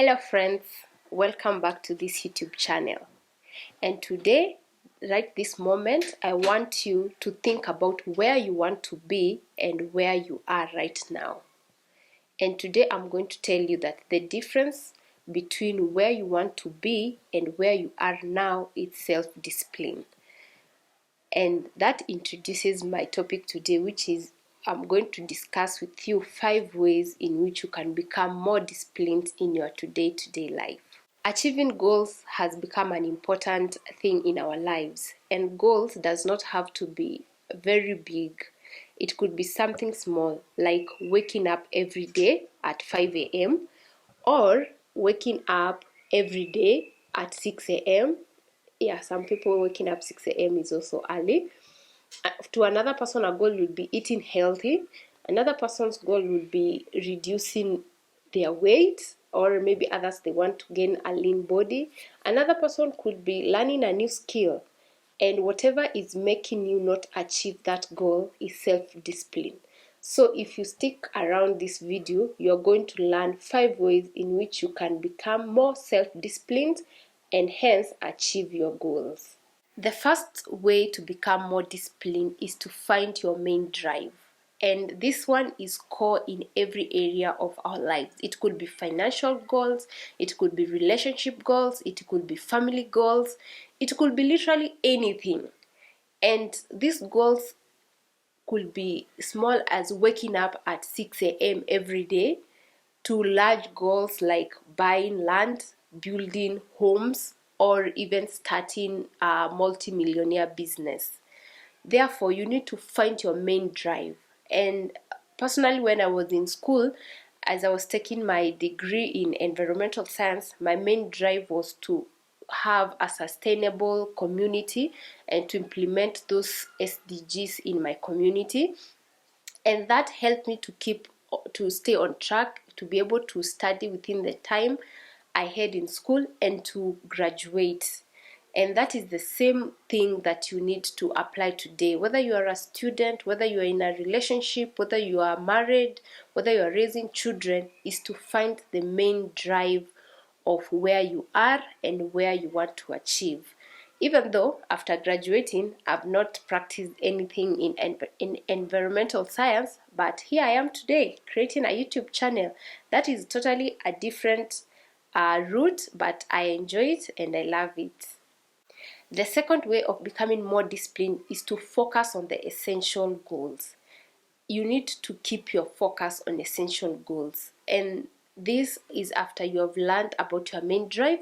Hello friends, welcome back to this YouTube channel. And today, right this moment, I want you to think about where you want to be and where you are right now. And today I'm going to tell you that the difference between where you want to be and where you are now is self-discipline. And that introduces my topic today, which is I'm going to discuss with you 5 ways in which you can become more disciplined in your day-to-day life. Achieving goals has become an important thing in our lives, and goals does not have to be very big. It could be something small, like waking up every day at 5 a.m. or waking up every day at 6 a.m. Yeah, some people waking up 6 a.m. is also early. To another person, a goal would be eating healthy. Another person's goal would be reducing their weight, or maybe others, they want to gain a lean body. Another person could be learning a new skill. And whatever is making you not achieve that goal is self-discipline. So if you stick around this video, you're going to learn 5 ways in which you can become more self-disciplined and hence achieve your goals. The first way to become more disciplined is to find your main drive. And this one is core in every area of our lives. It could be financial goals, it could be relationship goals, it could be family goals, it could be literally anything. And these goals could be small as waking up at 6 a.m. every day to large goals like buying land, building homes, or even starting a multi-millionaire business. Therefore, you need to find your main drive. And personally, when I was in school, as I was taking my degree in environmental science, my main drive was to have a sustainable community and to implement those SDGs in my community. And that helped me to stay on track, to be able to study within the time I had in school and to graduate. And that is the same thing that you need to apply today. Whether you are a student, whether you are in a relationship, whether you are married, whether you are raising children, is to find the main drive of where you are and where you want to achieve. Even though after graduating, I've not practiced anything in environmental science, but here I am today creating a YouTube channel. That is totally a different route, but I enjoy it and I love it. The second way of becoming more disciplined is to focus on the essential goals. You need to keep your focus on essential goals, and this is after you have learned about your main drive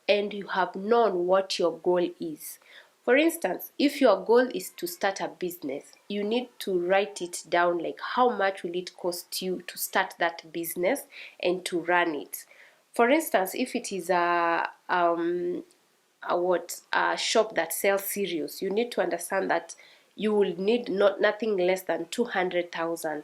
and you have known what your goal is. For instance, if your goal is to start a business, you need to write it down, like how much will it cost you to start that business and to run it. For instance, if it is a shop that sells cereals, you need to understand that you will need nothing less than 200,000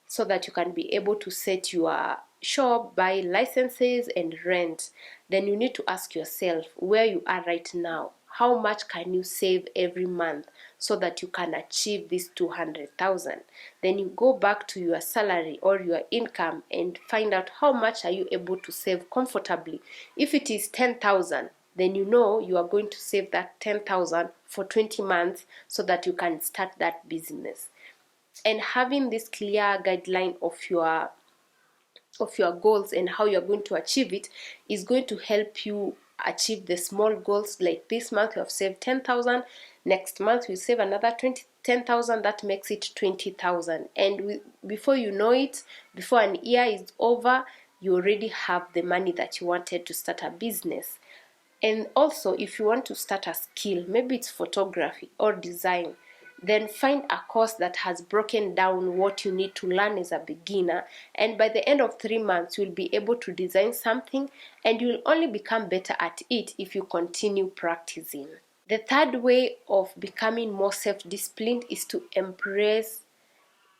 so that you can be able to set your shop, buy licenses and rent. Then you need to ask yourself where you are right now. How much can you save every month so that you can achieve this 200,000? Then you go back to your salary or your income and find out how much are you able to save comfortably. If it is 10,000, then you know you are going to save that 10,000 for 20 months so that you can start that business. And having this clear guideline of your goals and how you're going to achieve it is going to help you achieve the small goals. Like this month you have saved 10,000, next month you save another 10,000, that makes it 20,000, and before you know it, before an year is over, you already have the money that you wanted to start a business. And also, if you want to start a skill, maybe it's photography or design, then find a course that has broken down what you need to learn as a beginner, and by the end of 3 months you'll be able to design something, and you'll only become better at it if you continue practicing. The third way of becoming more self-disciplined is to embrace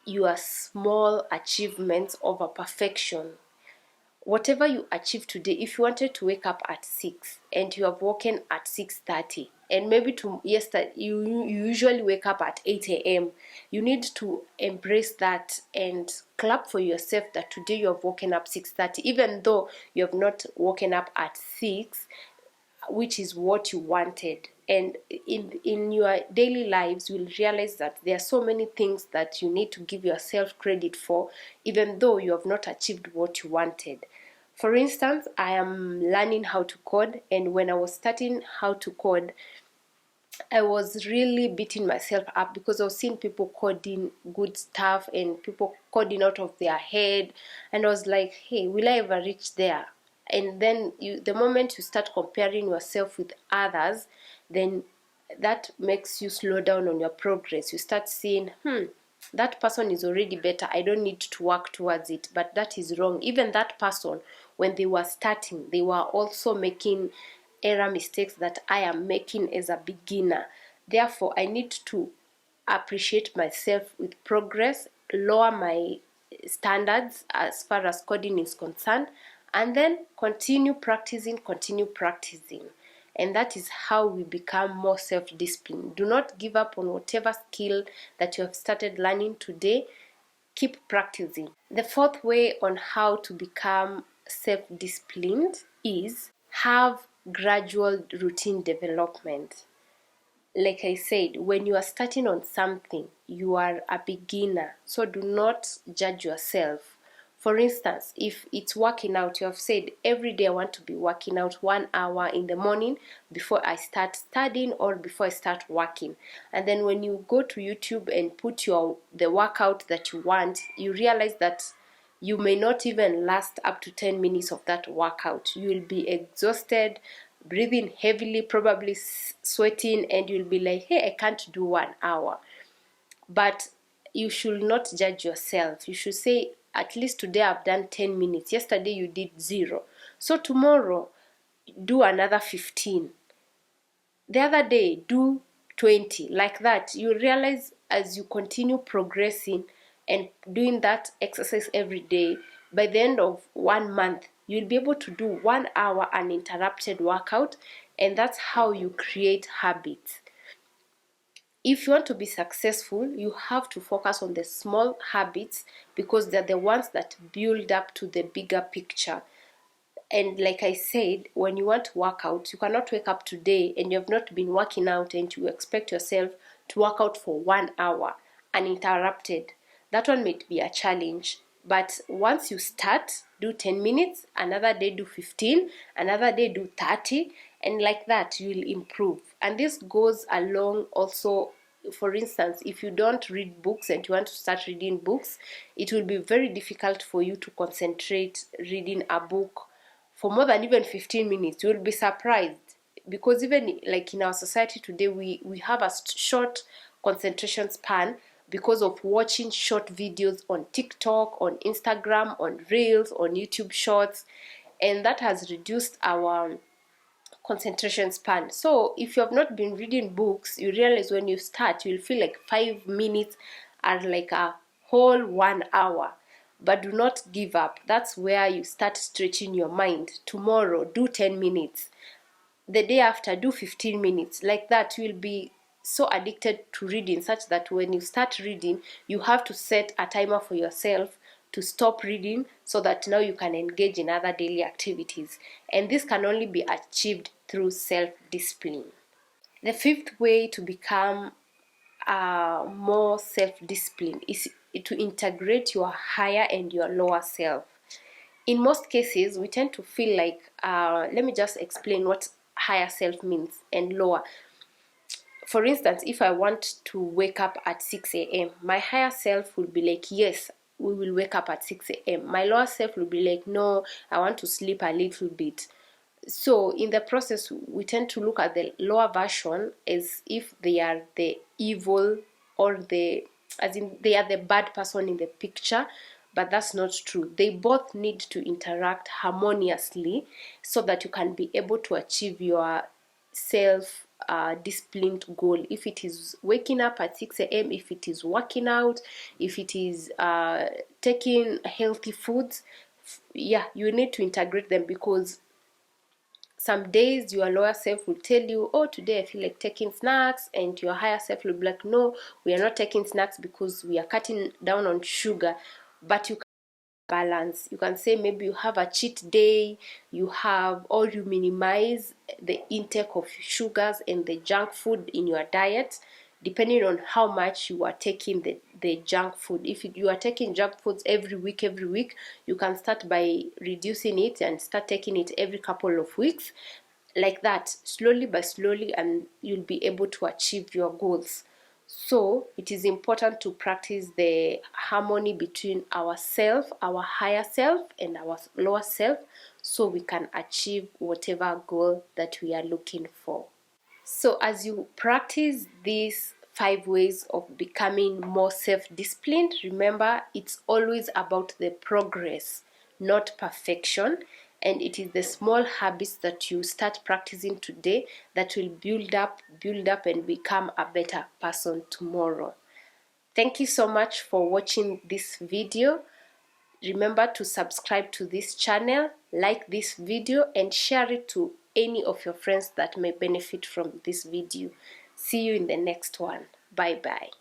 your small achievements over perfection. whatever you achieve today, if you wanted to wake up at 6 and you have woken at 6:30, and maybe yesterday you usually wake up at 8 a.m., you need to embrace that and clap for yourself that today you have woken up 6:30, even though you have not woken up at 6, which is what you wanted. And in your daily lives, you'll realize that there are so many things that you need to give yourself credit for, even though you have not achieved what you wanted. For instance, I am learning how to code, and when I was starting how to code, I was really beating myself up because I was seeing people coding good stuff and people coding out of their head, and I was like, hey, will I ever reach there? And then the moment you start comparing yourself with others, then that makes you slow down on your progress. You start seeing, that person is already better, I don't need to work towards it. But that is wrong. Even that person, when they were starting, they were also making error mistakes that I am making as a beginner. Therefore, I need to appreciate myself with progress, lower my standards as far as coding is concerned, and then continue practicing. And that is how we become more self-disciplined. Do not give up on whatever skill that you have started learning today. Keep practicing. The fourth way on how to become self-disciplined is have gradual routine development. Like I said, when you are starting on something, you are a beginner, so do not judge yourself. For instance, if it's working out, you have said every day I want to be working out 1 hour in the morning before I start studying or before I start working. And then when you go to YouTube and put the workout that you want, you realize that you may not even last up to 10 minutes of that workout. You will be exhausted, breathing heavily, probably sweating, and you'll be like, hey, I can't do 1 hour. But you should not judge yourself. You should say, at least today I've done 10 minutes. Yesterday you did 0. So tomorrow, do another 15. The other day, do 20. Like that, you realize as you continue progressing and doing that exercise every day, by the end of 1 month, you'll be able to do 1 hour uninterrupted workout, and that's how you create habits. If you want to be successful, you have to focus on the small habits because they're the ones that build up to the bigger picture. And like I said, when you want to work out, you cannot wake up today and you have not been working out and you expect yourself to work out for 1 hour uninterrupted. That one might be a challenge. But once you start, do 10 minutes, another day do 15, another day do 30, and like that you will improve. And this goes along also. For instance, if you don't read books and you want to start reading books, it will be very difficult for you to concentrate reading a book for more than even 15 minutes. You will be surprised because even like in our society today, we have a short concentration span because of watching short videos on TikTok, on Instagram, on Reels, on YouTube Shorts, and that has reduced our concentration span. So if you have not been reading books, you realize when you start, you'll feel like 5 minutes are like a whole 1 hour. But do not give up. That's where you start stretching your mind. Tomorrow, do 10 minutes. The day after, do 15 minutes. Like that, you will be so addicted to reading such that when you start reading, you have to set a timer for yourself to stop reading so that now you can engage in other daily activities. And this can only be achieved through self-discipline. The fifth way to become more self-disciplined is to integrate your higher and your lower self. In most cases, we tend to feel like, let me just explain what higher self means and lower. For instance, if I want to wake up at 6 a.m., my higher self will be like, yes, we will wake up at 6 a.m. My lower self will be like, no, I want to sleep a little bit. So in the process, we tend to look at the lower version as if they are the evil or as in they are the bad person in the picture, but that's not true. They both need to interact harmoniously so that you can be able to achieve your self disciplined goal. If it is waking up at 6 a.m., if it is working out, if it is taking healthy foods, yeah, you need to integrate them, because some days your lower self will tell you, oh, today I feel like taking snacks, and your higher self will be like, no, we are not taking snacks because we are cutting down on sugar. But you can balance. You can say maybe you have a cheat day, you have, or you minimize the intake of sugars and the junk food in your diet, depending on how much you are taking the junk food. If you are taking junk foods every week, you can start by reducing it and start taking it every couple of weeks, like that, slowly by slowly, and you'll be able to achieve your goals. So it is important to practice the harmony between ourself, our higher self, and our lower self, so we can achieve whatever goal that we are looking for. So as you practice these 5 ways of becoming more self-disciplined, remember, it's always about the progress, not perfection. And it is the small habits that you start practicing today that will build up, and become a better person tomorrow. Thank you so much for watching this video. Remember to subscribe to this channel, like this video, and share it to any of your friends that may benefit from this video. See you in the next one. Bye bye.